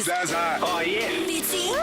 Zaza. Oh, yeah. Fitzy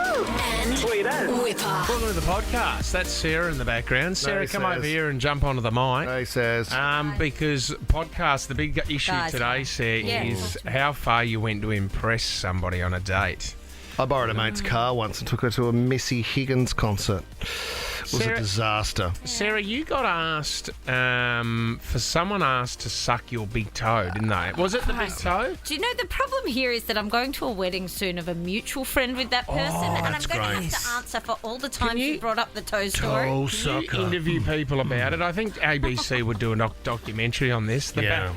and Sweet as. Wippa. Welcome to the podcast. That's Sarah in the background. Sarah, come over here and jump onto the mic. He says. Because podcast, the big issue Guys. today, Sarah, Yes. is how far you went to impress somebody on a date. I borrowed a mate's car once and took her to a Missy Higgins concert. It was Sarah- a disaster. Sarah, you got asked, for someone asked to suck your big toe, didn't they? Was it the big toe? Do you know the problem here is that I'm going to a wedding soon of a mutual friend with that person, and I'm that's going to great. have to answer for all the times you- you brought up the toe story. Oh, You sucker. interview people about it. I think ABC would do a documentary on this. The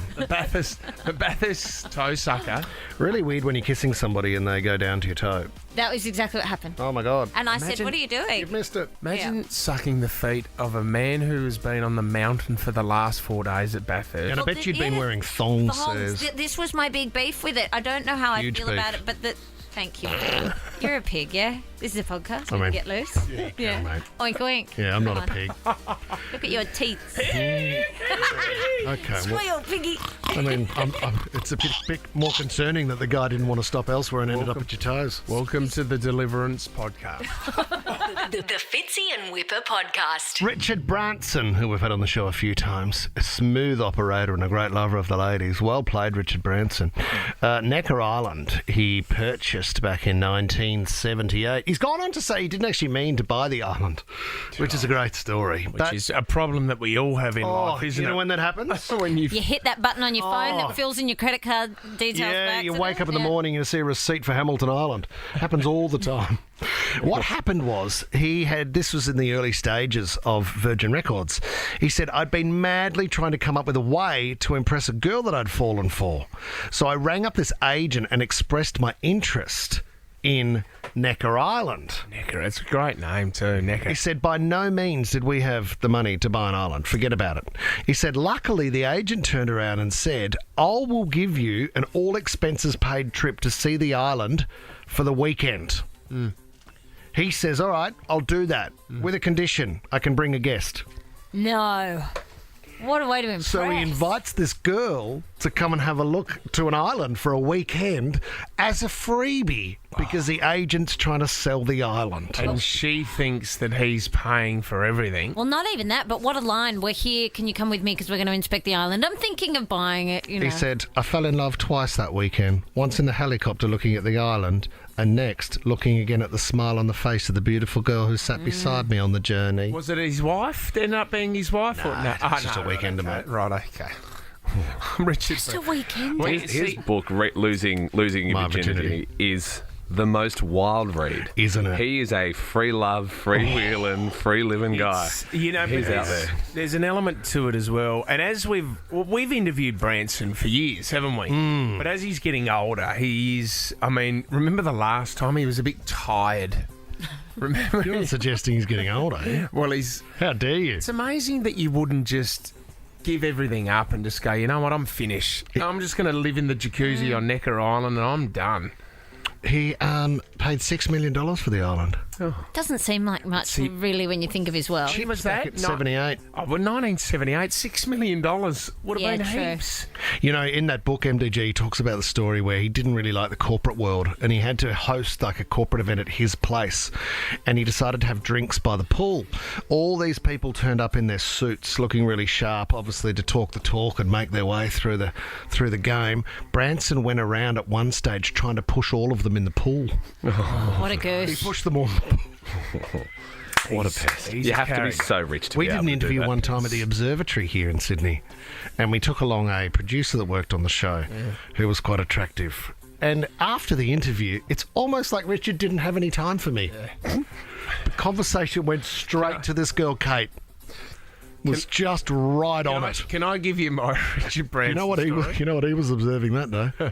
Bathurst toe sucker. Really weird when you're kissing somebody and they go down to your toe. That was exactly what happened. Oh, my God. And I said, Imagine- "What are you doing?" You've missed it. Imagine sucking the feet of a man who has been on the mountain for the last 4 days at Bathurst. And I Well, bet you'd been yeah, wearing thongs, The whole- says. This was my big beef with it. I don't know how I Huge feel beef. about it, but thank you. You're a pig, yeah? This is a podcast. I mean- Get loose. Yeah. mate. Oink, oink. Yeah, I'm not Come a on. pig. Look at your teeth. Okay, well, Squeal, piggy. I mean, it's a bit more concerning that the guy didn't want to stop elsewhere and ended up at your toes. Welcome to the Deliverance podcast. The Fitzy and Wippa podcast. Richard Branson, who we've had on the show a few times, a smooth operator and a great lover of the ladies. Well played, Richard Branson. Necker Island, he purchased back in 1978. He's gone on to say he didn't actually mean to buy the island, which is a great story. Which is a problem that we all have in life, isn't you know it? when that happens? When you You hit that button on your phone that fills in your credit card details. Yeah, by you accident. wake up in the Yeah. morning and you see a receipt for Hamilton Island. Happens all the time. What happened was this was in the early stages of Virgin Records. He said, I'd been madly trying to come up with a way to impress a girl that I'd fallen for. So I rang up this agent and expressed my interest in Necker Island. Necker, it's a great name too, Necker. He said, by no means did we have the money to buy an island. Forget about it. He said, luckily, the agent turned around and said, I will give you an all-expenses-paid trip to see the island for the weekend. He says, all right, I'll do that with a condition. I can bring a guest. No. What a way to impress. So he invites this girl to come and have a look to an island for a weekend as a freebie because the agent's trying to sell the island. And she thinks that he's paying for everything. Well, not even that, but what a line. We're here. Can you come with me because we're going to inspect the island? I'm thinking of buying it, you know. He said, I fell in love twice that weekend. Once in the helicopter looking at the island, and next looking again at the smile on the face of the beautiful girl who sat beside me on the journey. Was it his wife? Ended up being his wife? or no? it's just a weekend, okay. mate. Right, okay. Richard. Just a weekend. Well, His book, Losing Your My Virginity, is the most wild read. Isn't it? He is a free love, free-wheeling, free-living guy. You know, He's but out there. There's an element to it as well. And as we've interviewed Branson for years, haven't we? But as he's getting older, remember the last time he was a bit tired? Remember? You're not suggesting he's getting older, eh? Well, How dare you? it's amazing that you wouldn't just give everything up and just go, you know what, I'm finished. I'm just going to live in the jacuzzi on Necker Island and I'm done. He paid $6 million for the island. Doesn't seem like much, really, when you think of his wealth. When was Back that? at 78. Oh, well, 1978, $6 million would have Yeah, been true. heaps. You know, in that book, MDG, he talks about the story where he didn't really like the corporate world and he had to host like a corporate event at his place and he decided to have drinks by the pool. All these people turned up in their suits looking really sharp, obviously to talk the talk and make their way through the game. Branson went around at one stage trying to push all of them in the pool. What a He goose. pushed them all. What a pest. he's You a have to be character. so rich to We be did able an to do interview that. one time at the observatory here in Sydney, and we took along a producer that worked on the show who was quite attractive. And after the interview, it's almost like Richard didn't have any time for me. The conversation went straight to this girl, Kate. Was just right on it. Can I give you my Richard Branson You know what he was observing that day.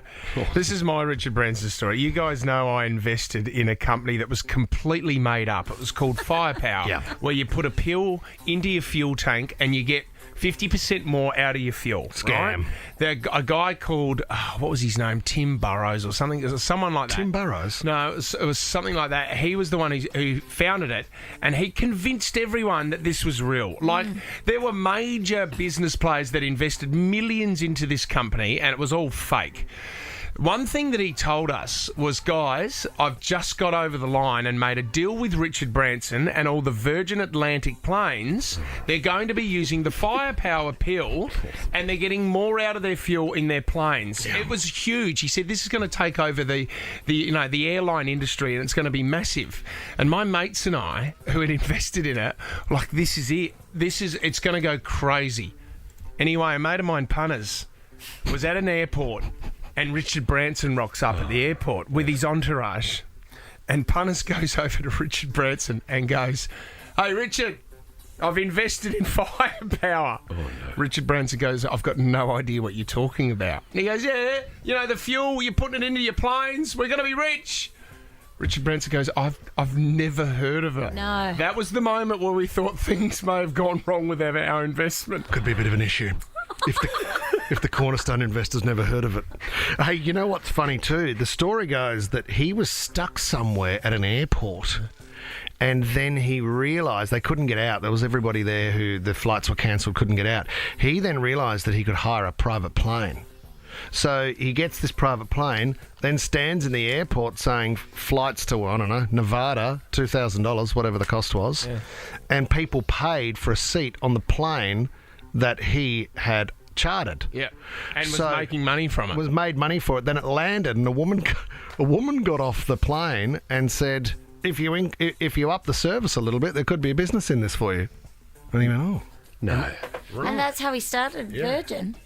This is my Richard Branson story. You guys know I invested in a company that was completely made up. It was called Firepower, Yeah. where you put a pill into your fuel tank and you get 50% more out of your fuel. Scam. Right? A guy called, what was his name? Tim Burrows or something. It was someone like that. Tim Burrows? No, it was something like that. He was the one who founded it, and he convinced everyone that this was real. Like, there were major business players that invested millions into this company, and it was all fake. One thing that he told us was, guys, I've just got over the line and made a deal with Richard Branson and all the Virgin Atlantic planes. They're going to be using the firepower pill and they're getting more out of their fuel in their planes. It was huge. He said this is going to take over the airline industry and it's going to be massive. And my mates and I, who had invested in it, were like, this is it. It's going to go crazy. Anyway, a mate of mine, Punters, was at an airport and Richard Branson rocks up at the airport with his entourage. And Punters goes over to Richard Branson and goes, "Hey, Richard, I've invested in firepower." Oh, no. Richard Branson goes, "I've got no idea what you're talking about." And he goes, "Yeah, the fuel, you're putting it into your planes, we're going to be rich." Richard Branson goes, I've never heard of it. No. That was the moment where we thought things may have gone wrong with our investment. Could be a bit of an issue if the cornerstone investors never heard of it. Hey, you know what's funny too? The story goes that he was stuck somewhere at an airport and then he realised they couldn't get out. There was everybody there who the flights were cancelled, couldn't get out. He then realised that he could hire a private plane. So he gets this private plane, then stands in the airport saying flights to, I don't know, Nevada, $2,000, whatever the cost was, and people paid for a seat on the plane that he had chartered. Yeah, and was making money from it. Was made money for it. Then it landed, and a woman got off the plane and said, if you up the service a little bit, there could be a business in this for you. And he went, oh. No. And that's how he started Virgin.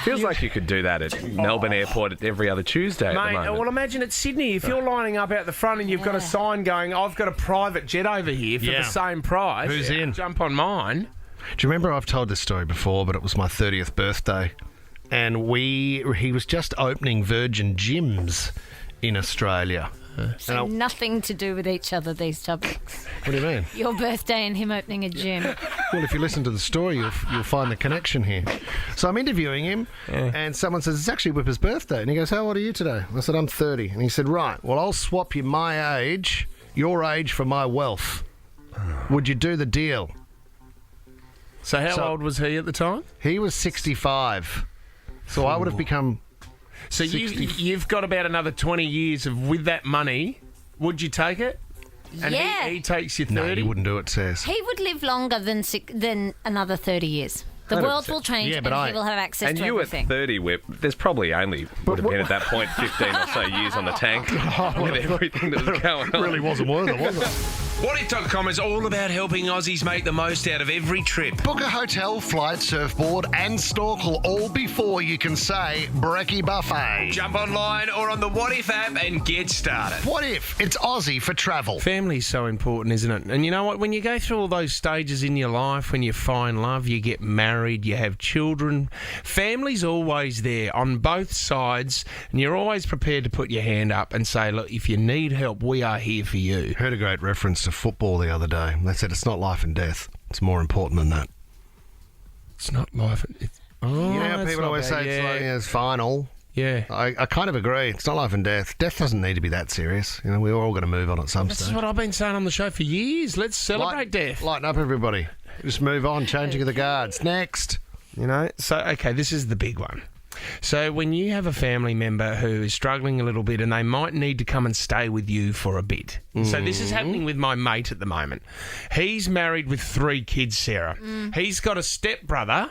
Feels like you could do that at Melbourne Airport every other Tuesday at the Mate, moment. well, imagine at Sydney, if you're lining up out the front and you've got a sign going, "I've got a private jet over here for the same price. Who's in? Jump on mine." Do you remember I've told this story before, but it was my 30th birthday, and he was just opening Virgin gyms in Australia. So nothing to do with each other, these topics. What do you mean? Your birthday and him opening a gym. Well, if you listen to the story, you'll find the connection here. So I'm interviewing him, and someone says, "It's actually Wippa's birthday." And he goes, "How old are you today?" I said, "I'm 30. And he said, "Right, well, I'll swap you my age, your age for my wealth. Would you do the deal?" So how old was he at the time? He was 65. So I would have become... So you've got about another 20 years with that money. Would you take it? And he takes you 30? No, he wouldn't do it, says. He would live longer than another 30 years. The world will change and he will have access to everything. And you at 30, Whip, there's probably only would have been at that point 15 or so years on the tank with everything that was going on. It really wasn't worth it, was it? WhatIf.com is all about helping Aussies make the most out of every trip. Book a hotel, flight, surfboard and snorkel all before you can say brekkie buffet. Jump online or on the What If app and get started. What if it's Aussie for travel? Family's so important, isn't it? And you know what? When you go through all those stages in your life, when you find love, you get married, you have children, family's always there on both sides, and you're always prepared to put your hand up and say, look, if you need help, we are here for you. Heard a great reference to football the other day. They said it's not life and death. It's more important than that. It's not life. You know how people always say it's final. Yeah. I kind of agree. It's not life and death. Death doesn't need to be that serious. You know, we're all going to move on at some This stage. is what I've been saying on the show for years. Let's celebrate death. Lighten up, everybody. Just move on. Changing of the guards. Next. You know? So, okay, this is the big one. So when you have a family member who is struggling a little bit and they might need to come and stay with you for a bit. So this is happening with my mate at the moment. He's married with 3 kids, Sarah. He's got a stepbrother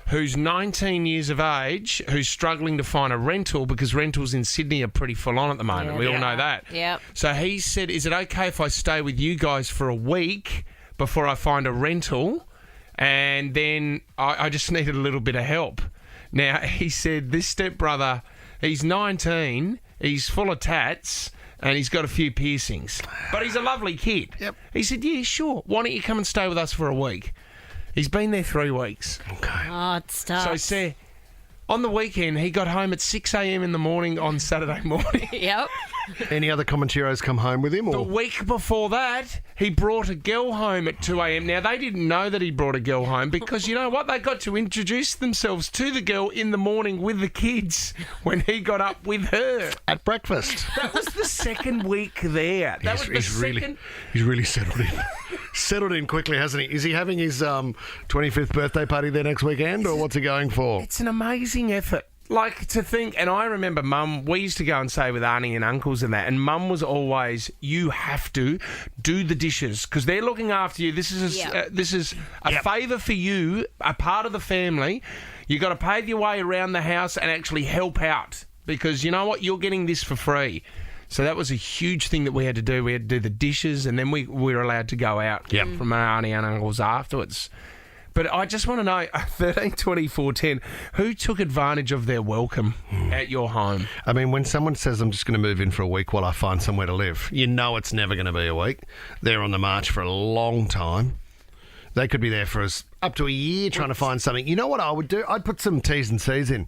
who's 19 years of age who's struggling to find a rental because rentals in Sydney are pretty full on at the moment. Yeah, we all know that. Yep. So he said, is it okay if I stay with you guys for a week before I find a rental? And then I just needed a little bit of help. Now, he said this stepbrother, he's 19, he's full of tats, and he's got a few piercings. But he's a lovely kid. Yep. He said, yeah, sure. Why don't you come and stay with us for a week? He's been there 3 weeks. Okay. Oh, it starts. So, say, on the weekend, he got home at 6 a.m. in the morning on Saturday morning. Yep. Any other commentaries come home with him? The Or? week before that, he brought a girl home at 2 a.m. Now, they didn't know that he brought a girl home because, you know what? They got to introduce themselves to the girl in the morning with the kids when he got up with her. At breakfast. That was the second week there. That was the second... He's really settled in. Settled in quickly, hasn't he? Is he having his 25th birthday party there next weekend, or what's he going for? It's an amazing effort. Like, to think, and I remember Mum, we used to go and stay with auntie and uncles and that, and Mum was always, you have to do the dishes because they're looking after you. This is a favour for you, a part of the family. You got to pave your way around the house and actually help out because you know what, you're getting this for free. So that was a huge thing that we had to do. We had to do the dishes, and then we were allowed to go out from our auntie and uncles afterwards. But I just want to know, 13, 24, 10, who took advantage of their welcome at your home? I mean, when someone says, I'm just going to move in for a week while I find somewhere to live, you know it's never going to be a week. They're on the march for a long time. They could be there for up to a year trying to find something. You know what I would do? I'd put some T's and C's in.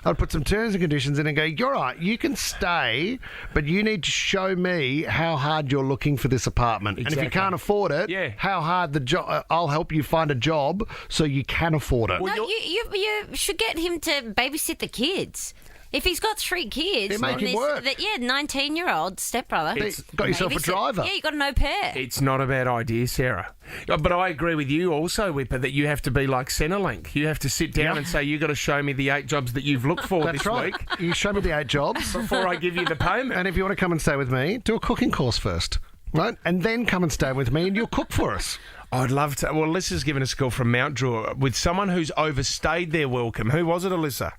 I'd put some terms and conditions in and go, you're right, you can stay, but you need to show me how hard you're looking for this apartment. Exactly. And if you can't afford it, how hard the job, I'll help you find a job so you can afford it. No, you should get him to babysit the kids. If he's got 3 kids, It make it work. 19-year-old stepbrother. Got yourself a driver. Yeah, you got an au pair. It's not a bad idea, Sarah. But I agree with you also, Wippa, that you have to be like Centrelink. You have to sit down and say, you got to show me the 8 jobs that you've looked for That's this right. week You show me the 8 jobs. before I give you the payment. And if you want to come and stay with me, do a cooking course first, right? And then come and stay with me and you'll cook for us. I'd love to. Well, Alyssa's given us a call from Mount Druitt with someone who's overstayed their welcome. Who was it, Alyssa?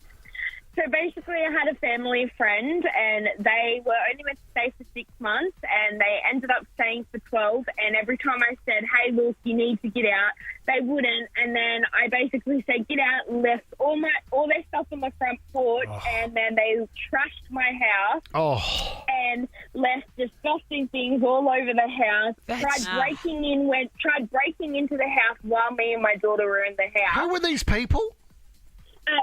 So basically, I had a family friend, and they were only meant to stay for 6 months, and they ended up staying for 12. And every time I said, "Hey, look, you need to get out," they wouldn't. And then I basically said, "Get out," left all their stuff on the front porch, and then they trashed my house and left disgusting things all over the house. Tried breaking into the house while me and my daughter were in the house. Who were these people?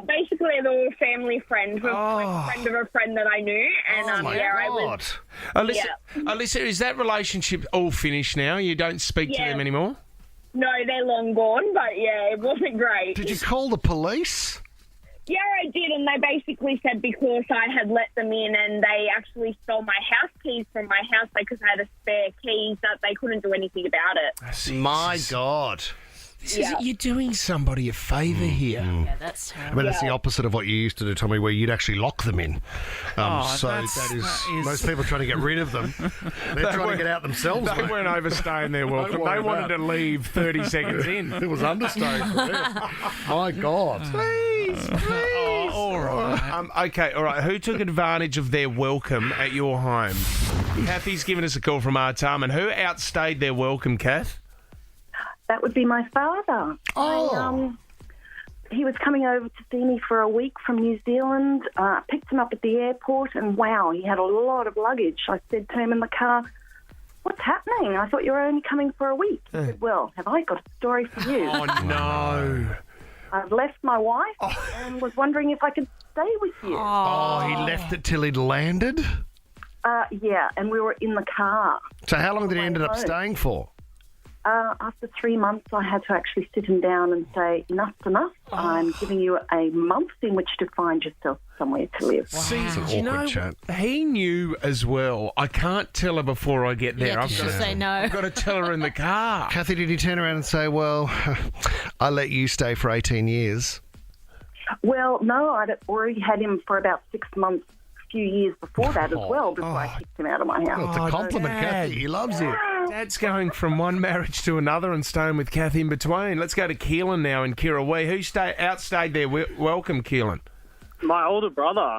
Basically, they were a family friend, like a friend of a friend that I knew, and I was. Alyssa, is that relationship all finished now? You don't speak to them anymore? No, they're long gone, but it wasn't great. Did you call the police? Yeah, I did, and they basically said because I had let them in and they actually stole my house keys from my house because I had a spare keys that they couldn't do anything about it. My God. You're doing somebody a favour here. Yeah, that's terrible. I mean, that's the opposite of what you used to do, Tommy, where you'd actually lock them in. So that is most people trying to get rid of them. They're trying to get out themselves. They weren't overstaying their welcome. They wanted to leave 30 seconds in. It was understaying for them. My God. Please. All right. Okay, all right. Who took advantage of their welcome at your home? Kathy's given us a call from Artarmon. Who outstayed their welcome, Kath? That would be my father. He was coming over to see me for a week from New Zealand. Picked him up at the airport, and wow, he had a lot of luggage. I said to him in the car, "What's happening? I thought you were only coming for a week." He said, "Well, have I got a story for you?" Oh, no. I've left my wife and was wondering if I could stay with you. Oh, he left it till he'd landed? Yeah, and we were in the car. So how long did he end up staying for? After 3 months, I had to actually sit him down and say, enough's enough. I'm giving you a month in which to find yourself somewhere to live. See, It's an do you know, awkward chat. he knew as well. I can't tell her before I get there. Yeah, 'cause she'll say no. I've got to tell her in the car. Kathy, did he turn around and say, well, I let you stay for 18 years? Well, no, I'd already had him for about 6 months, a few years before that as well, before I kicked him out of my house. Well, it's a compliment, Dad. Kathy. He loves you. Dad's going from one marriage to another and staying with Kathy in between. Let's go to Keelan now in Kirrawee. Who outstayed their welcome, Keelan? My older brother.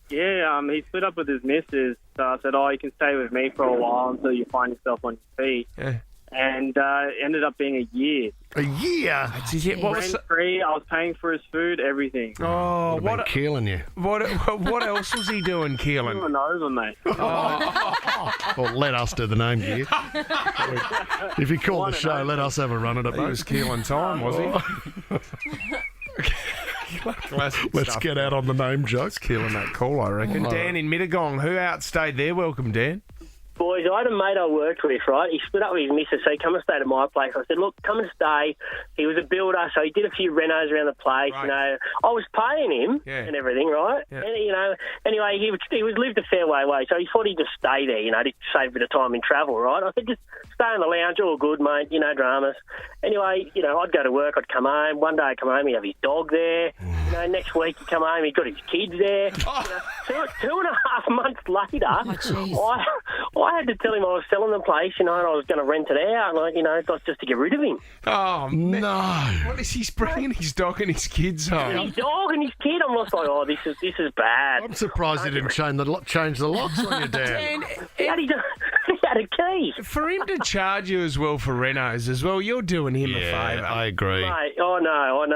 Yeah, he split up with his missus. So I said, you can stay with me for a while until you find yourself on your feet. Yeah. And it ended up being a year. A year? What was Rent-free, I was paying for his food, everything. Oh, What killing you? what else was he doing, Keelan? Doing over, mate. Well, let us do the name, dear. If you call the show, let us have a run at it, It was Keelan time, was he? Classic Let's stuff. get out on the name joke. Keelan that call, I reckon. Dan in Mittagong, who outstayed their welcome, Dan? Boys, I had a mate I worked with, right? He split up with his missus, so he come and stayed at my place. I said, look, come and stay. He was a builder, so he did a few renos around the place, Right. you know. I was paying him and everything, right? Yeah. And, you know, anyway, he was lived a fair way away, so he thought he'd just stay there, you know, to save a bit of time in travel, right? I said, just stay in the lounge, all good, mate, you know, dramas. Anyway, you know, I'd go to work, I'd come home. One day I'd come home, he'd have his dog there. You know, next week he'd come home, he'd got his kids there. You know, two and a half months later, I had to tell him I was selling the place, you know, and I was going to rent it out, like, you know, just to get rid of him. Oh, man. No. What is he bringing his dog and his kids home? His dog and his kid, I'm just like, oh, this is bad. I'm surprised he didn't change the locks on your dad. And He had a key. for him to charge you as well for renos as well, you're doing him a favour. I agree. Mate, I know. You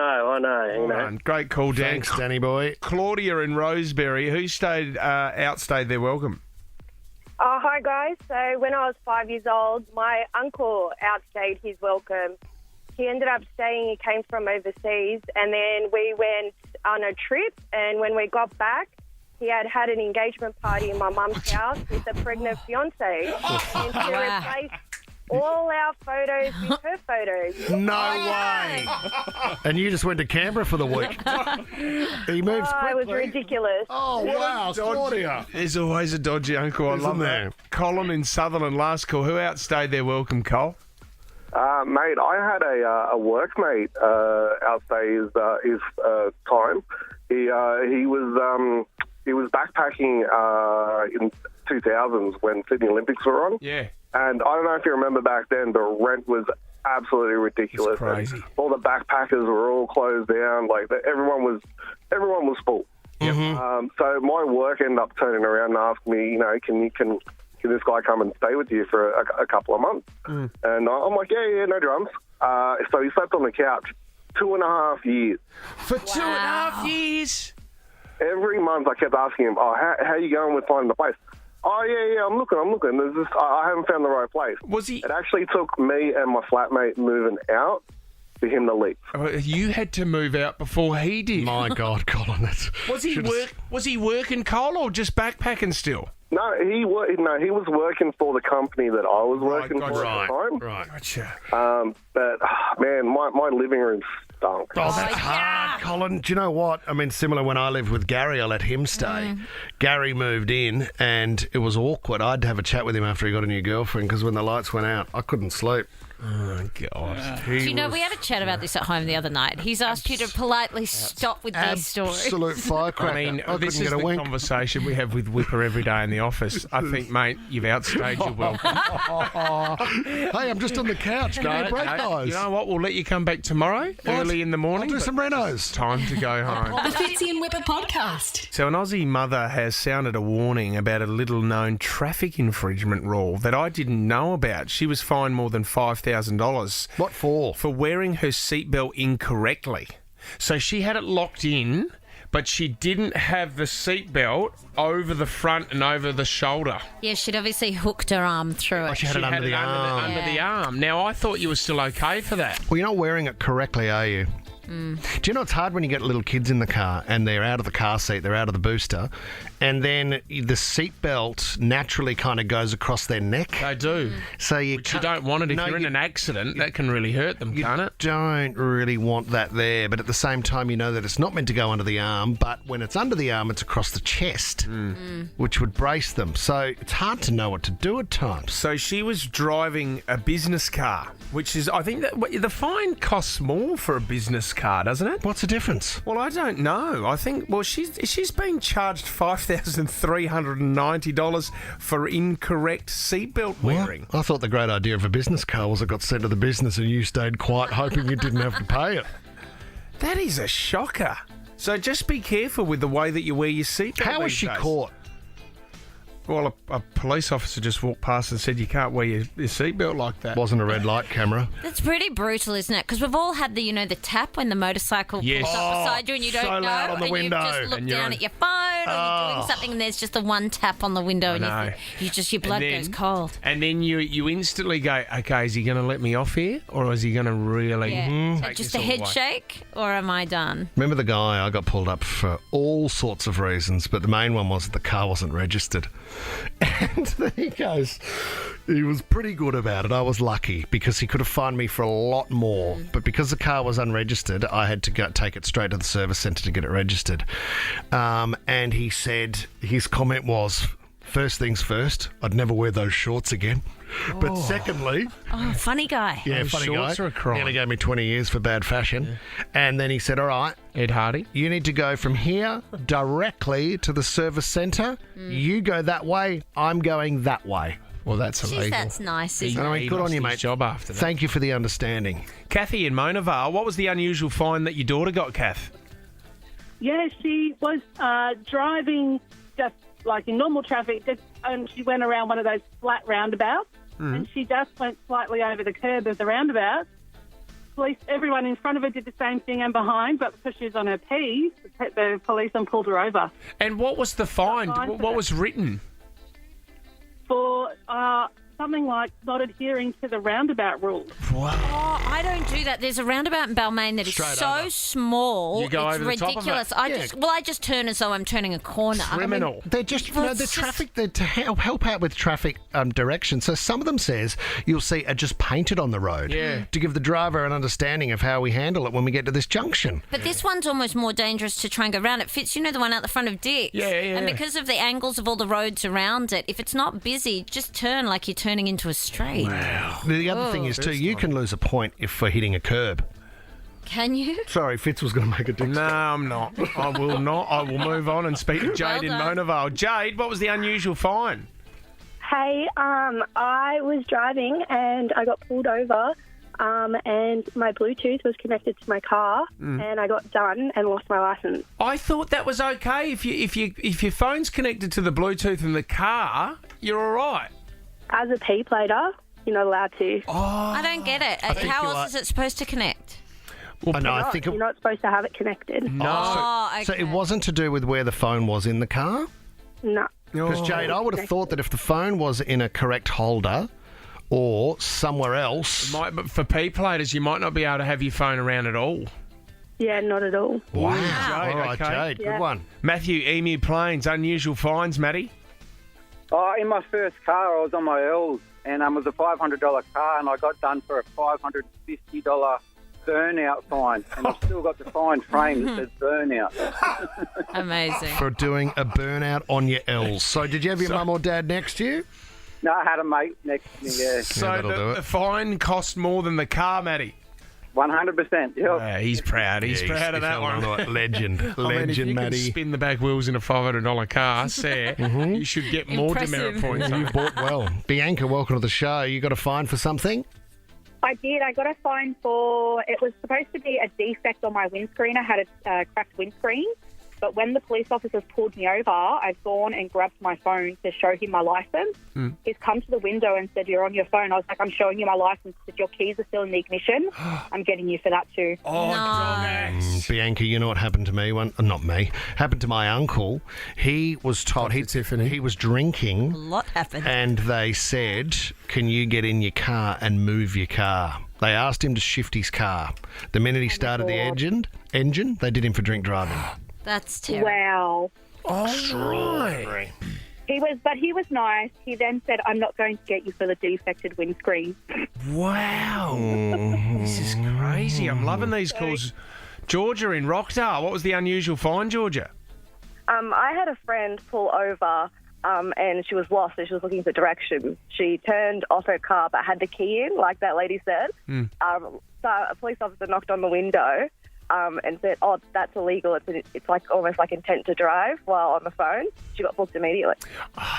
know. Great call, Dan. Thanks, Danny boy. Claudia in Rosebery, who outstayed their welcome. Oh, hi, guys. So when I was 5 years old, my uncle outstayed his welcome. He ended up staying, he came from overseas, and then we went on a trip, and when we got back, he had an engagement party in my mum's house with a pregnant fiancé. And he replaced all our photos with her photos. No way. And you just went to Canberra for the week. He moves quickly. It was ridiculous. Oh, wow, Claudia. There's always a dodgy uncle. I love that. Colin in Sutherland, last call. Who outstayed their welcome, Cole? Mate, I had a workmate outstay his time. He was backpacking in 2000s when Sydney Olympics were on. Yeah. And I don't know if you remember back then, the rent was absolutely ridiculous. It's crazy. And all the backpackers were all closed down. Like everyone was full. Mm-hmm. So my work ended up turning around and asking me, you know, can this guy come and stay with you for a couple of months? And I'm like, yeah, no drums. So he slept on the couch 2.5 years. For 2.5 years? Every month I kept asking him, how are you going with finding the place? Oh, yeah, I'm looking. There's just, I haven't found the right place. Was he? It actually took me and my flatmate moving out for him to leave. You had to move out before he did. My God, Colin. Was he working, Cole, or just backpacking still? No, he was working for the company that I was working for at the time. Right. Gotcha. But, man, my living room stunk. Oh, that's hard, Colin. Do you know what? I mean, similar when I lived with Gary, I let him stay. Gary moved in, and it was awkward. I had to have a chat with him after he got a new girlfriend because when the lights went out, I couldn't sleep. Oh, God. Do you know, we had a chat about this at home the other night. He's asked you to politely stop with these stories. Absolute firecracker. I mean, this couldn't is get a the wink. conversation we have with Wippa every day in the office. I think, mate, you've outstayed your welcome. Hey, I'm just on the couch. Give me a break, guys. You know what? We'll let you come back tomorrow, early in the morning. I'll do some renos. Time to go home. The Fitzy and Wippa podcast. So an Aussie mother has sounded a warning about a little-known traffic infringement rule that I didn't know about. She was fined more than $5,000. What for? For wearing her seatbelt incorrectly. So she had it locked in, but she didn't have the seatbelt over the front and over the shoulder. Yeah, she'd obviously hooked her arm through it. She had it under the arm. Under the arm. Now, I thought you were still okay for that. Well, you're not wearing it correctly, are you? Do you know it's hard when you get little kids in the car and they're out of the car seat, they're out of the booster, and then the seatbelt naturally kind of goes across their neck. They do. So you don't want it. If you're in an accident, that can really hurt them, can't it? Don't really want that there, but at the same time, you know that it's not meant to go under the arm, but when it's under the arm, it's across the chest, which would brace them. So it's hard to know what to do at times. So she was driving a business car, which is, I think that the fine costs more for a business car, doesn't it? What's the difference? Well, I don't know. I think, she's been charged $5,390 for incorrect seatbelt wearing. I thought the great idea of a business car was it got sent to the business and you stayed quiet hoping you didn't have to pay it. That is a shocker. So just be careful with the way that you wear your seatbelt. How was she caught? Well, a police officer just walked past and said you can't wear your seatbelt like that. Wasn't a red light camera. That's pretty brutal, isn't it? Because we've all had the tapp when the motorcycle pulls up beside you and you don't so know, loud on the and window. you just look And you're down on- at your phone or you're doing something and there's just the one tap on the window and your blood goes cold. And then you instantly go, okay, is he going to let me off here or is he going to really take Just this a all head away? shake or am I done? Remember the guy I got pulled up for all sorts of reasons, but the main one was the car wasn't registered. And then he goes, he was pretty good about it. I was lucky because he could have fined me for a lot more. But because the car was unregistered, I had to take it straight to the service centre to get it registered. And he said, his comment was, first things first, I'd never wear those shorts again. But secondly... Oh, funny guy. Yeah, Those funny shorts guy. are a crime. Nearly gave me 20 years for bad fashion. Yeah. And then he said, all right, Ed Hardy. you need to go from here directly to the service centre. You go that way, I'm going that way. Well, that's illegal. Jeez, that's nice, isn't it? I mean, good on you, mate. Job after that. Thank you for the understanding. Kathy in Mona Vale, what was the unusual fine that your daughter got, Kath? Yeah, she was driving just like in normal traffic, and she went around one of those flat roundabouts, and she just went slightly over the curb of the roundabout. Police, everyone in front of her did the same thing and behind, but because she was on her P's, the policeman pulled her over. And what was the fine? What was written? For something like not adhering to the roundabout rules. Oh, I don't do that. There's a roundabout in Balmain that is Straight so over. small. You go it's over the top of ridiculous. it. I just turn as though I'm turning a corner. Criminal. They're just, Well, the it's traffic, they're to help out with traffic directions. So some of them says you'll see are just painted on the road to give the driver an understanding of how we handle it when we get to this junction. But this one's almost more dangerous to try and go round. It fits, the one out the front of Dick's. Yeah. And because of the angles of all the roads around it, if it's not busy, just turn like you're turning into a street. Wow. The other thing is, too, you can lose a point for hitting a curb. Can you? Sorry, Fitz was going to make a dick. No, I'm not. I will not. I will move on and speak to Jade in done. Mona Vale. Jade, what was the unusual fine? Hey, I was driving and I got pulled over, and my Bluetooth was connected to my car, and I got done and lost my license. I thought that was okay. If your phone's connected to the Bluetooth in the car, you're all right. As a P-plater, you're not allowed to. Oh, I don't get it. How else is it supposed to connect? Well, no, I think You're not supposed to have it connected. Oh, okay. So it wasn't to do with where the phone was in the car? No. Because, Jade, I would have thought that if the phone was in a correct holder or somewhere else... but for P-platers, you might not be able to have your phone around at all. Yeah, not at all. Wow. Jade, All right, okay. Jade, good one. Matthew, Emu Plains, unusual fines, Matty? Oh, in my first car, I was on my L's, and it was a $500 car, and I got done for a $550 burnout fine, and I've still got the fine frame that says burnout. Amazing. For doing a burnout on your L's. So did you have your mum or dad next to you? No, I had a mate next to me, yeah. So that'll do it. the fine cost more than the car, Matty? 100%, yeah. He's proud. He's proud of that one. Legend. I mean, if Legend, you Matty. can spin the back wheels in a $500 car, Sarah, you should get more demerit points. You bought well. Bianca, welcome to the show. You got a fine for something? I did. I got a fine for, it was supposed to be a defect on my windscreen. I had a cracked windscreen. But when the police officers pulled me over, I've gone and grabbed my phone to show him my license. He's come to the window and said, "You're on your phone." I was like, "I'm showing you my license." He said, "Your keys are still in the ignition. I'm getting you for that too." Bianca, you know what happened to me? Not me. Happened to my uncle. He was told he was drinking. A lot happened. And they said, "Can you get in your car and move your car?" They asked him to shift his car. The minute he started the engine, they did him for drink driving. That's terrible. Wow. Extraordinary. He was nice. He then said, "I'm not going to get you for the defected windscreen." Wow. This is crazy. I'm loving these calls. Georgia in Rockdale, what was the unusual fine, Georgia? I had a friend pull over and she was lost and she was looking for directions. She turned off her car but had the key in, like that lady said. So a police officer knocked on the window and said, "Oh, that's illegal. It's like almost like intent to drive," while on the phone. She got booked immediately.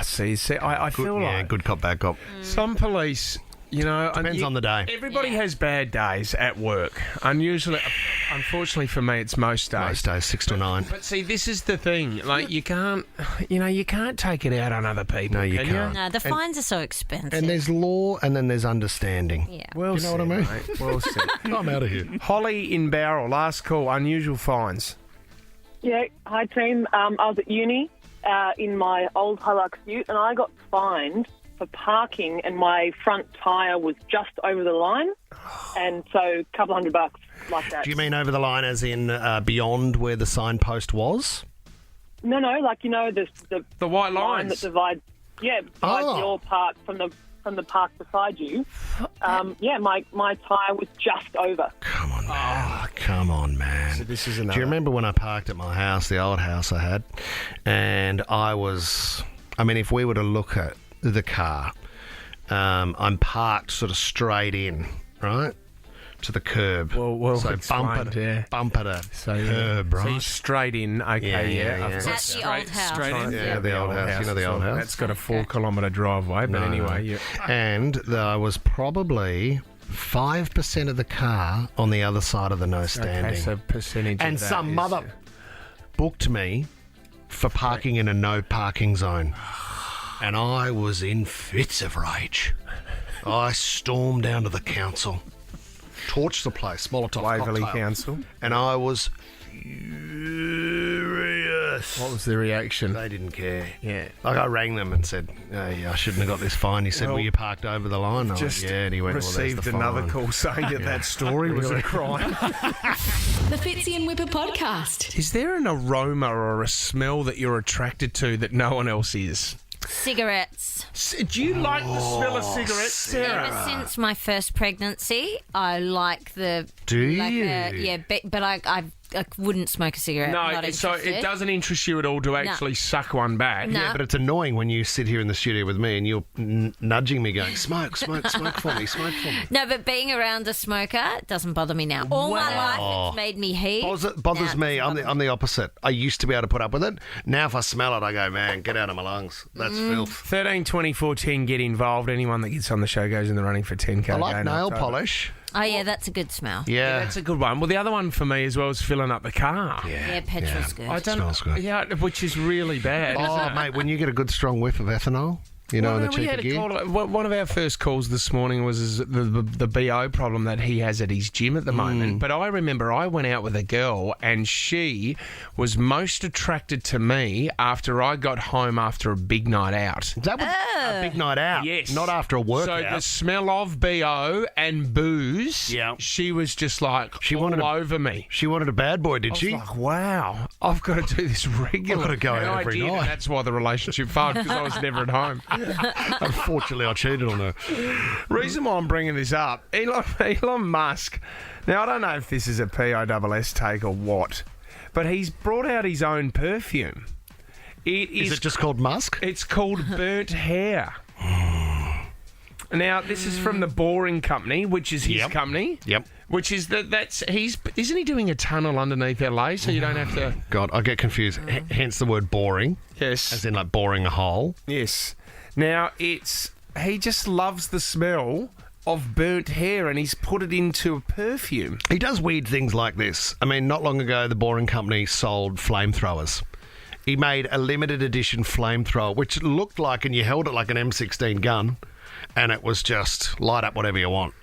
See, I feel like... good cop, bad cop. Some police... Depends on the day. Everybody has bad days at work. Unfortunately for me, it's most days. Most days, 6 to 9. But see, this is the thing. Like, you can't take it out on other people. No, you can can't. No, the fines are so expensive. And there's law, and then there's understanding. Yeah. Well, you know what I mean? Mate. Well said. I'm out of here. Holly in Barrel, last call. Unusual fines. Yeah, hi team. I was at uni in my old Hilux ute, and I got fined for parking, and my front tyre was just over the line, and so a couple $100 like that. Do you mean over the line as in beyond where the signpost was? No, like the white line lines that divides. Yeah, beside your park from the park beside you. My tyre was just over. Come on, man. So this is Do you remember when I parked at my house, the old house I had, and if we were to look at the car, I'm parked sort of straight in, right, to the curb. Well, so bumper to curb, right? So you're straight in, okay, yeah. That's the old house. The old house. You know the old house? That's got a 4-kilometre driveway, but anyway. Yeah. And I was probably 5% of the car on the other side of the no standing. Okay, so percentage and of that some is- mother booked me for parking in a no parking zone. And I was in fits of rage. I stormed down to the council, torched the place, Molotov Waverley cocktail, Council. and I was furious. What was the reaction? They didn't care. Yeah. Like I rang them and said, "Hey, I shouldn't have got this fine." He said, Well, "Were you parked over the line?" I Just went, "Yeah." And he went, received "Well, there's the another fine." call saying that story was a crime. The Fitzy and Wippa podcast. Is there an aroma or a smell that you're attracted to that no one else is? Cigarettes. Do you like the smell of cigarettes, Sarah? Ever since my first pregnancy, I like the... Do you? But I wouldn't smoke a cigarette. Not No, so interested. it doesn't interest you at all to actually suck one back? No. Yeah, but it's annoying when you sit here in the studio with me and you're nudging me going, smoke for me, smoke for me. No, but being around a smoker doesn't bother me now. All my life it's made me heat. Bothers me. I'm the opposite. I used to be able to put up with it. Now if I smell it, I go, man, get out of my lungs. That's filth. 13 24 10, get involved. Anyone that gets on the show goes in the running for 10K. I like in nail October. polish. Oh, yeah, that's a good smell. Yeah. That's a good one. Well, the other one for me as well is filling up the car. Yeah, petrol's good. I don't, Smells good. Yeah, which is really bad. Oh, isn't it? mate, when you get a good strong whiff of ethanol, in the we cheaper had a gear. call. One of our first calls this morning was the BO problem that he has at his gym at the moment. But I remember I went out with a girl and she was most attracted to me after I got home after a big night out. That was a big night out. Yes. Not after a workout. So the smell of BO and booze, she was just like all over me. She wanted a bad boy, did I was she? like, wow, I've got to do this regularly. I've got to go And out I every did, and night. that's why the relationship failed, because I was never at home. Unfortunately, I cheated on her. Reason why I'm bringing this up, Elon Musk. Now, I don't know if this is a PISS take or what, but he's brought out his own perfume. Is it just called Musk? It's called Burnt Hair. Now, this is from the Boring Company, which is his company. Yep. Which is isn't he doing a tunnel underneath LA so you don't have to... God, I get confused. Hence the word boring. Yes. As in like boring a hole. Yes. Now, he just loves the smell of burnt hair and he's put it into a perfume. He does weird things like this. I mean, not long ago, the Boring Company sold flamethrowers. He made a limited edition flamethrower, which looked like, and you held it like an M16 gun, and it was just light up whatever you want.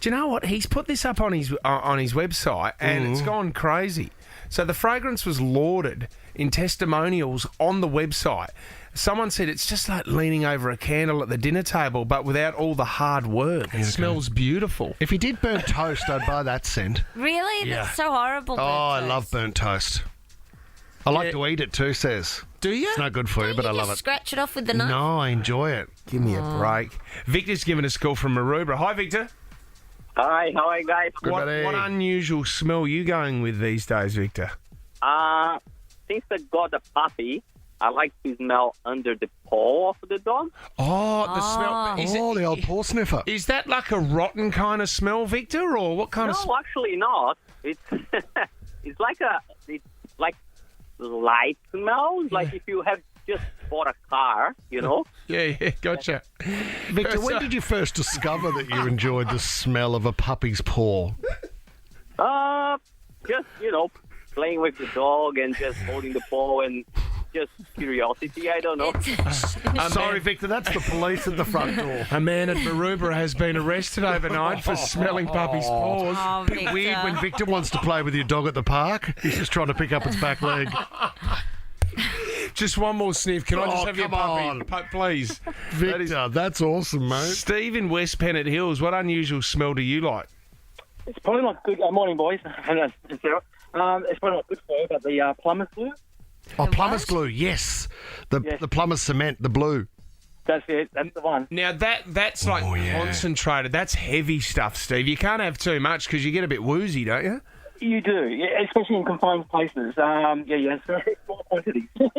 Do you know what? He's put this up on his website and it's gone crazy. So the fragrance was lauded in testimonials on the website. Someone said it's just like leaning over a candle at the dinner table, but without all the hard work. It smells beautiful. If he did burnt toast, I'd buy that scent. Really? Yeah. That's so horrible. Oh, I love burnt toast. I like to eat it too, says. Do you? It's not good for you, but I love it. Scratch it off with the knife. No, I enjoy it. Give me a break. Victor's given us a call from Maroubra. Hi, Victor. Hi, how are you guys? What unusual smell are you going with these days, Victor? Since I got a puppy, I like to smell under the paw of the dog. Oh, the smell. The old paw sniffer. Is that like a rotten kind of smell, Victor, or what kind of No, actually not. It's it's like light smell. Like if you have just bought a car, you know. Yeah, gotcha. Victor, when did you first discover that you enjoyed the smell of a puppy's paw? Just, playing with the dog and just holding the paw and just curiosity, I don't know. Sorry, Victor, that's the police at the front door. A man at Maroubra has been arrested overnight for smelling puppy's paws. Oh, Bit weird when Victor wants to play with your dog at the park. He's just trying to pick up its back leg. Just one more sniff. Can I just have your come puppy, please? Victor, that's awesome, mate. Steve in West Pennant Hills, what unusual smell do you like? It's probably not good. Morning, boys. It's probably not good for you, but the plumber's glue. Oh, plumber's glue, yes. The plumber's cement, the blue. That's it. That's the one. Now, that's like concentrated. That's heavy stuff, Steve. You can't have too much because you get a bit woozy, don't you? You do, yeah, especially in confined places. It's very small quantities. Do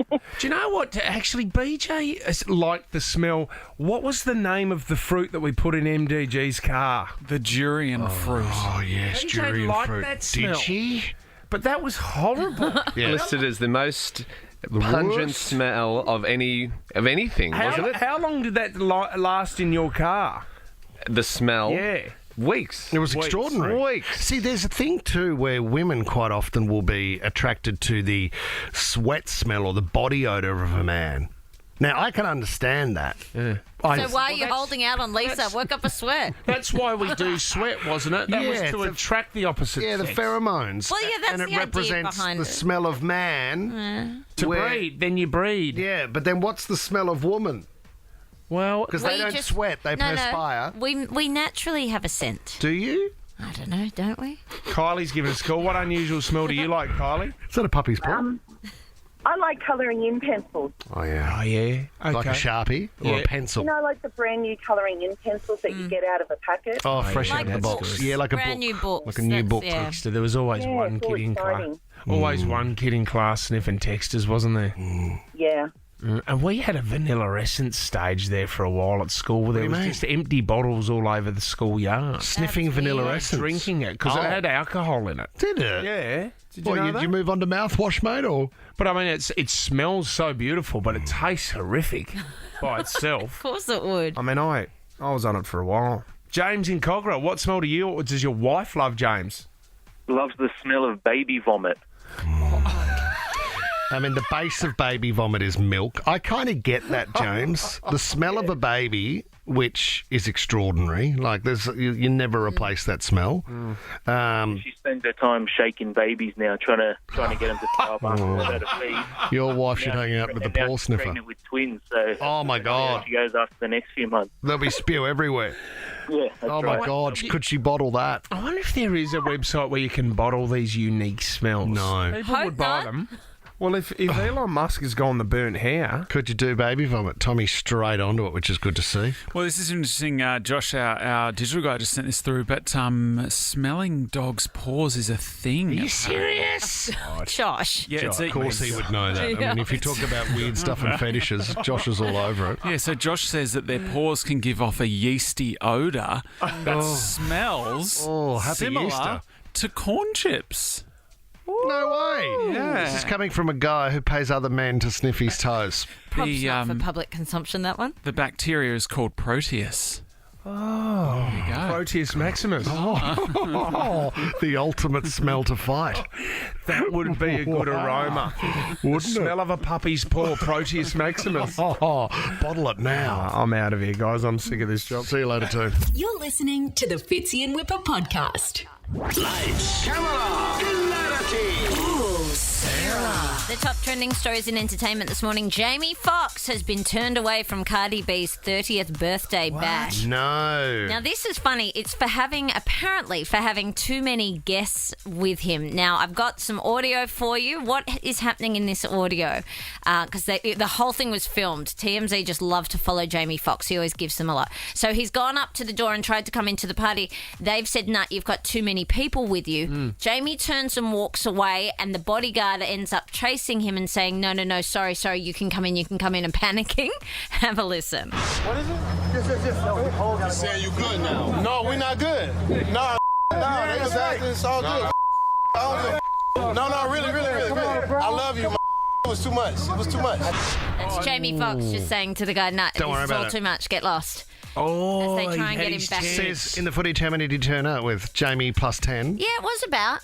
you know what? Actually, BJ liked the smell. What was the name of the fruit that we put in MDG's car? The durian fruit. Oh, yes, BJ durian liked fruit. that smell. Did she? But that was horrible. Listed as the most pungent worst? smell of anything, wasn't it? How long did that last in your car? The smell. Yeah. Weeks. It was extraordinary. Weeks. See, there's a thing too where women quite often will be attracted to the sweat smell or the body odour of a man. Now, I can understand that. So why are you holding out on Lisa? Work up a sweat. That's why we do sweat, wasn't it? That was to attract the opposite Yeah, the sex. pheromones. Well, yeah, that's and the it idea represents behind the it. smell of man. To breed, then you breed. Yeah, but then what's the smell of woman? Well, because they don't sweat, they perspire. No. We naturally have a scent. Do you? I don't know, don't we? Kylie's giving us a call. What unusual smell do you like, Kylie? Is that a puppy's paw? I like colouring in pencils. Oh, yeah. Oh, yeah. Okay. Like a Sharpie or a pencil? You know, like the brand new colouring in pencils that you get out of a packet. Oh, fresh out of the box. Yeah, like a Brand book. new books. Like a new book. Texter. There was always Yeah, one it's all kid in class. exciting. Always one kid in class sniffing texters, wasn't there? Yeah. And we had a vanilla essence stage there for a while at school. There do you was mean? just empty bottles all over the schoolyard. Sniffing vanilla essence? Drinking it, because it had alcohol in it. Did it? Yeah. Did you Well, know did that? you move on to mouthwash, mate, or? But I mean, it smells so beautiful, but it tastes horrific by Of itself. course it would. I mean, I was on it for a while. James in Cogra, what smell do you, or does your wife love, James? Loves the smell of baby vomit. I mean, the base of baby vomit is milk. I kind of get that, James. The smell of a baby, which is extraordinary. Like, you never replace that smell. She spends her time shaking babies now, trying to get them to throw up after they've had a feed. Your wife should Now hang out with the now paw she's sniffer. pregnant with twins, so Oh, my God. she goes after the next few months. There'll be spew everywhere. Yeah, that's Oh, right. my God. Could she bottle that? I wonder if there is a website where you can bottle these unique smells. No. People Hope would buy not. them. Well, if Elon Musk has gone the burnt hair... Could you do baby vomit? Tommy's straight onto it, which is good to see. Well, this is interesting. Josh, our digital guy, just sent this through, but smelling dogs' paws is a thing. Are you serious? Josh. Yeah, it's Of course he would know that. I mean, if you talk about weird stuff and fetishes, Josh is all over it. Yeah, so Josh says that their paws can give off a yeasty odour that smells happy similar Easter. to corn chips. No way. Yeah. This is coming from a guy who pays other men to sniff his toes. Probably not for public consumption, that one. The bacteria is called Proteus. Oh, There you go. Proteus maximus. Oh, the ultimate smell to fight. That would be a good aroma. Wouldn't Smell of a puppy's paw, Proteus maximus. Oh, bottle it now. I'm out of here, guys. I'm sick of this job. See you later, too. You're listening to the Fitzy and Wippa podcast. Lights, camera, hilarity. Ooh, Sarah. The top trending stories in entertainment this morning. Jamie Foxx has been turned away from Cardi B's 30th birthday bash. No. Now, this is funny. It's for having too many guests with him. Now, I've got some audio for you. What is happening in this audio? Because the whole thing was filmed. TMZ just love to follow Jamie Foxx. He always gives them a lot. So he's gone up to the door and tried to come into the party. They've said, nah, you've got too many people with you. Jamie turns and walks away, and the bodyguard ends up chasing him and saying, no, sorry, you can come in, and panicking. Have a listen. What is it? You saying you good now? No, we not good. No, they just acting, it's all good. No, really. I love you, man. It was too much. That's Jamie Foxx just saying to the guy, nah, Don't worry this is about all it. too much, get lost. Oh, As they try and he get had him back. his Says in the footage, how many did he turn out with? Jamie plus 10. Yeah, it was about.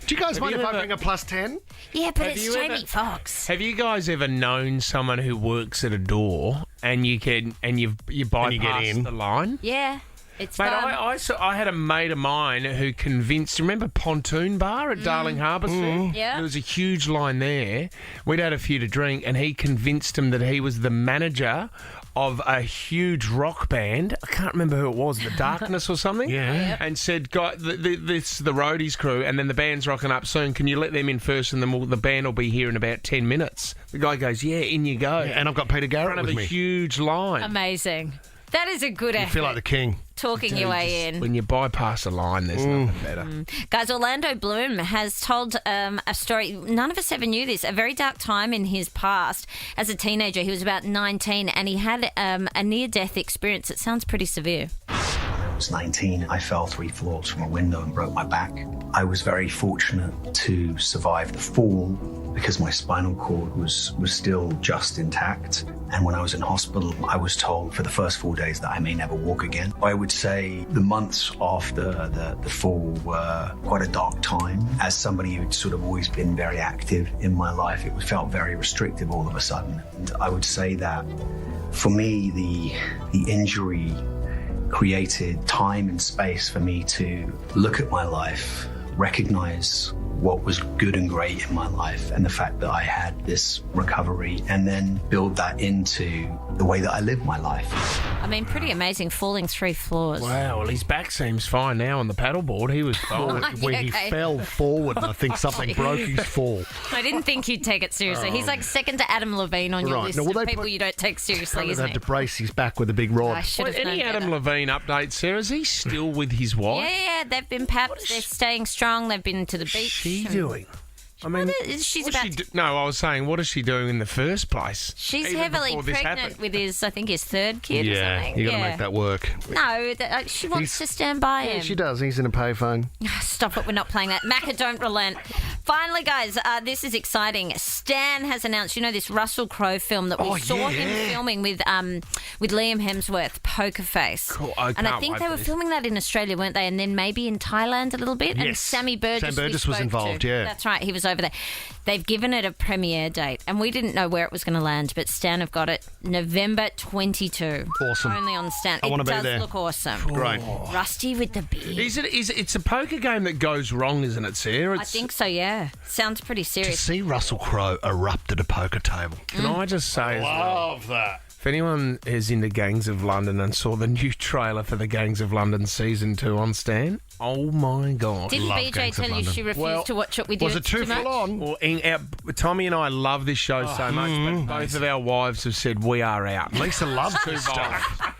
Do you guys Have mind you if I ever- bring a plus 10? Yeah, but Have it's you Jamie ever- Foxx. Have you guys ever known someone who works at a door and you bypass get in? the line? Yeah, it's Mate, fun. I had a mate of mine who convinced. Remember Pontoon Bar at Darling Harbour Street? Yeah. There was a huge line there. We'd had a few to drink, and he convinced him that he was the manager of a huge rock band. I can't remember who it was, The Darkness or something. Yeah. And said, "Guy, this is the roadies crew, and then the band's rocking up soon. Can you let them in first, and then the band will be here in about 10 minutes?" The guy goes, "Yeah, in you go." Yeah, and I've got Peter Garrett in front with of me. a huge line. Amazing. That is a good effort. You feel like the king. Talking your way in. When you bypass a line, there's nothing better. Guys, Orlando Bloom has told a story. None of us ever knew this. A very dark time in his past. As a teenager, he was about 19, and he had a near-death experience. It sounds pretty severe. I was 19. I fell 3 floors from a window and broke my back. I was very fortunate to survive the fall because my spinal cord was still just intact. And when I was in hospital, I was told for the first 4 days that I may never walk again. I would say the months after the fall were quite a dark time. As somebody who'd sort of always been very active in my life, it felt very restrictive all of a sudden. And I would say that for me, the injury created time and space for me to look at my life, recognize what was good and great in my life and the fact that I had this recovery, and then build that into the way that I live my life. I mean, pretty amazing, falling 3 floors. Wow, well, his back seems fine now on the paddleboard. He was fine. Where he fell forward, and I think something broke his fall. I didn't think you'd take it seriously. He's like second to Adam Levine on your Right. list Now, will of they people you don't take seriously, Probably isn't had he? to brace his back with a big rod. I should have known Any better. Adam Levine updates, Sarah? Is he still with his wife? Yeah, they've been papped. They're staying strong. They've been to the beach. What's she doing? I mean, she's what's about. she no, I was saying, what is she doing in the first place? She's Even heavily before this pregnant happened? with his, I think, his third kid or something. you got to make that work. No, she wants to stand by him. Yeah, she does. He's in a payphone. Stop it, we're not playing that. Macca, don't relent. Finally, guys, this is exciting. Stan has announced, this Russell Crowe film that we saw him filming with Liam Hemsworth, Poker Face. Cool. I And I can't think wait they for were this. filming that in Australia, weren't they? And then maybe in Thailand a little bit. And Yes. Sammy Burgess, Sam Burgess was involved, yeah. That's right, he was over there. They've given it a premiere date, and we didn't know where it was going to land, but Stan have got it November 22. Awesome. Only on Stan. I wanna It be does there. look awesome. Great. Rusty with the beard. It's a poker game that goes wrong, isn't it, Sarah? I think so, yeah. Sounds pretty To serious. see Russell Crowe erupt at a poker table. Can I just say as well, Love that. if anyone is into Gangs of London and saw the new trailer for the Gangs of London Season 2 on Stan, oh my God. Didn't Love BJ Gangs of tell you London. she refused to watch it with you? Was it too much? full on? Well, Tommy and I love this show so much, but both of our wives have said we are out. Lisa loves this stuff.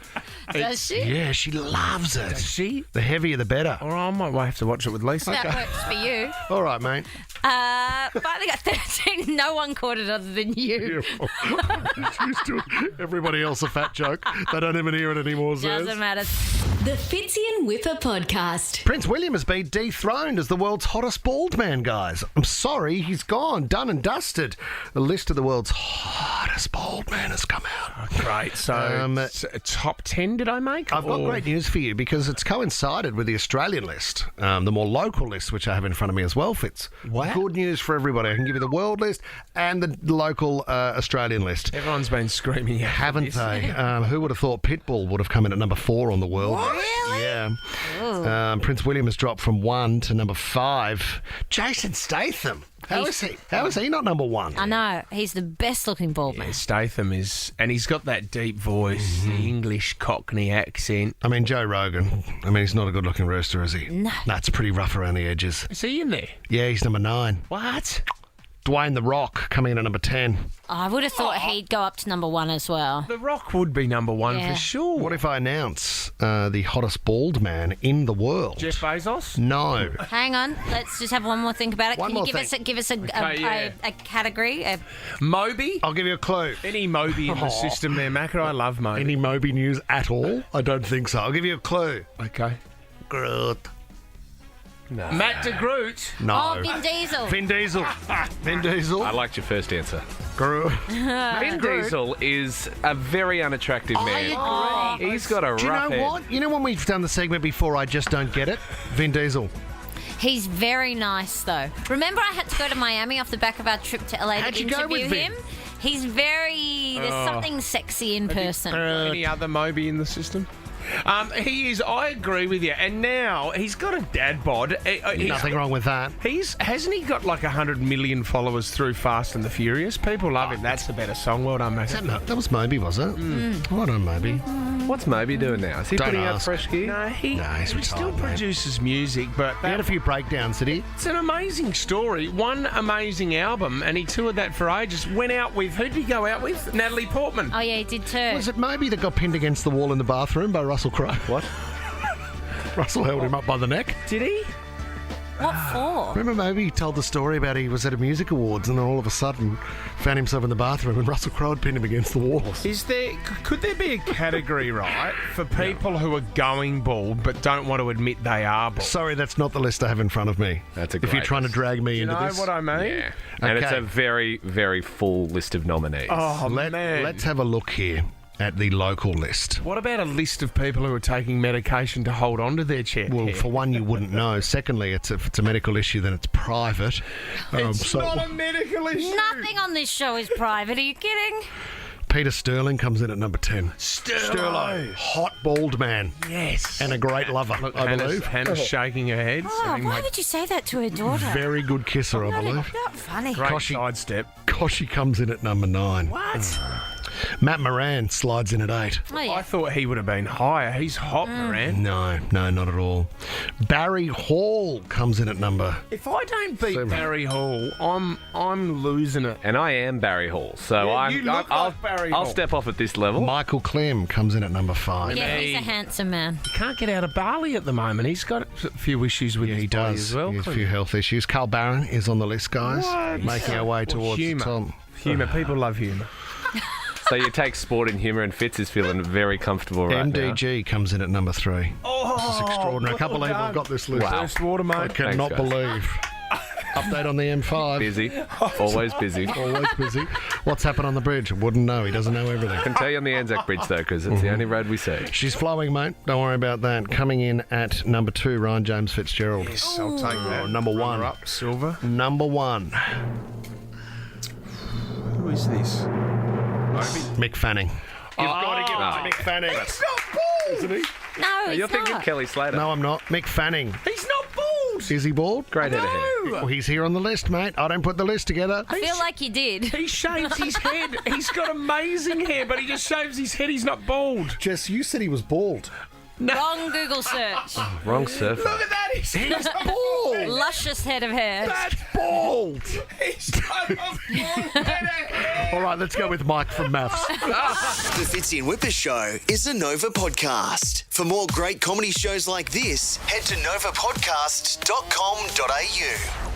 Does she? Yeah, she loves it. Does she? The heavier, the better. Or I might have to watch it with Lisa. That works for you. All right, mate. Finally got 13. No one caught it other than you. Everybody else a fat joke. They don't even hear it anymore, Zaz. Doesn't matter. The Fitzy and Wippa podcast. Prince William has been dethroned as the world's hottest bald man, guys. I'm sorry, he's gone, done and dusted. The list of the world's hottest bald man has come out. Great. So, top 10 did I make? I've got great news for you because it's coincided with the Australian list, the more local list, which I have in front of me as well, Fitz. Wow. Good news for everybody. I can give you the world list and the local Australian list. Everyone's been screaming out. Haven't they? Who would have thought Pitbull would have come in at number 4 on the world list? Really? Yeah. Prince William has dropped from 1 to number 5. Jason Statham. How is he? How is he not number 1? I know. He's the best looking bald man. Statham is, and he's got that deep voice, the English Cockney accent. I mean, Joe Rogan. I mean, he's not a good-looking rooster, is he? No. That's pretty rough around the edges. Is he in there? Yeah, he's number 9. What? Dwayne The Rock coming in at number 10. I would have thought he'd go up to number 1 as well. The Rock would be number 1 Yeah. for sure. What if I announce the hottest bald man in the world? Jeff Bezos? No. Hang on. Let's just have one more think about it. One Can you more give us thing. a category? Moby? I'll give you a clue. Any Moby in the system there, Macca? I love Moby. Any Moby news at all? I don't think so. I'll give you a clue. Okay. Groot. No. Matt DeGroot? No. Oh, Vin Diesel. Vin Diesel. Vin Diesel. I liked your first answer. Groot. Vin Diesel is a very unattractive man. I agree. He's got a Do you rough know head. what? You know when we've done the segment before, I just don't get it? Vin Diesel. He's very nice, though. Remember, I had to go to Miami off the back of our trip to LA How'd to you go interview with Vin? him. He's very... There's something sexy in person. Any other Moby in the system? He is. I agree with you. And now he's got a dad bod. Nothing wrong with that. Hasn't he got like 100 million followers through Fast and the Furious? People love him. That's the better song. Well done, mate. That was Moby, was it? Well done, Moby. What's Moby doing now? Is he Don't putting out ask. fresh gear? No, he retired, still mate. produces music, but He had a few breakdowns, did he? it's an amazing story. One amazing album, and he toured that for ages. Went out with, who did he go out with? Natalie Portman. Oh, yeah, he did too. Was it Moby that got pinned against the wall in the bathroom by Russell Crowe? What? Russell held him up by the neck. Did he? What for? Remember Moby told the story about he was at a music awards and then all of a sudden found himself in the bathroom and Russell Crowe had pinned him against the wall. Could there be a category, right, for people who are going bald but don't want to admit they are bald? Sorry, that's not the list I have in front of me. That's a If you're great trying to drag me You into know this. what I mean? Yeah. And it's Okay. a very, very full list of nominees. Oh, man. Let's have a look here at the local list. What about a list of people who are taking medication to hold on to their chest? Well, for one, you wouldn't know. Secondly, if it's a medical issue, then it's private. It's not a medical issue. Nothing on this show is private. Are you kidding? Peter Sterling comes in at number 10. Sterlo. Hot, bald man. Yes. And a great lover, I believe. Hannah's shaking her head. Oh, saying, why mate, would you say that to her daughter? Very good kisser, I believe. Not funny. great Koshy. sidestep. Koshy comes in at number 9. What? Matt Moran slides in at 8. Oh, yeah. I thought he would have been higher. He's hot, Moran. No, not at all. Barry Hall comes in at number. If I don't beat 7. Barry Hall, I'm losing it. And I am Barry Hall, so Yeah, you look I'll like Barry I'll Hall. step off at this level. Michael Clem comes in at number 5. Yeah, he's a handsome man. He can't get out of Bali at the moment. He's got a few issues with Yeah, his he body does. as well. He has a few health issues. Carl Barron is on the list, guys. What? Making our way towards the humour. top. Humour. People love humour. So you take sport and humour, and Fitz is feeling very comfortable right now. MDG comes in at number 3. Oh, This is extraordinary. I can't believe I've got this list. Wow. First water, mate. I cannot Thanks, guys. believe. Update on the M5. Busy. Always busy. Always busy. What's happened on the bridge? Wouldn't know. He doesn't know everything. I can tell you on the Anzac Bridge, though, because it's the only road we see. She's flowing, mate. Don't worry about that. Coming in at number 2, Ryan James Fitzgerald. Yes, I'll take that. Number 1. Runner up, Silver. Number 1. Who is this? Mick Fanning. You've got to give it Oh. to Mick Fanning. He's not bald, Isn't he? No, he's You're thinking not. Kelly Slater. No, I'm not. Mick Fanning. He's not bald. Is he bald? Great head of hair. Well, he's here on the list, mate. I don't put the list together. I feel like you did. He shaves his head. He's got amazing hair, but he just shaves his head. He's not bald. Jess, you said he was bald. Wrong Google search. Wrong surfer. Look at that. He's bald. Luscious head of hair. That's bald. He's got a bald head of hair. All right, let's go with Mike from Maths. The Fitzy and Wippa Show is a Nova podcast. For more great comedy shows like this, head to novapodcast.com.au.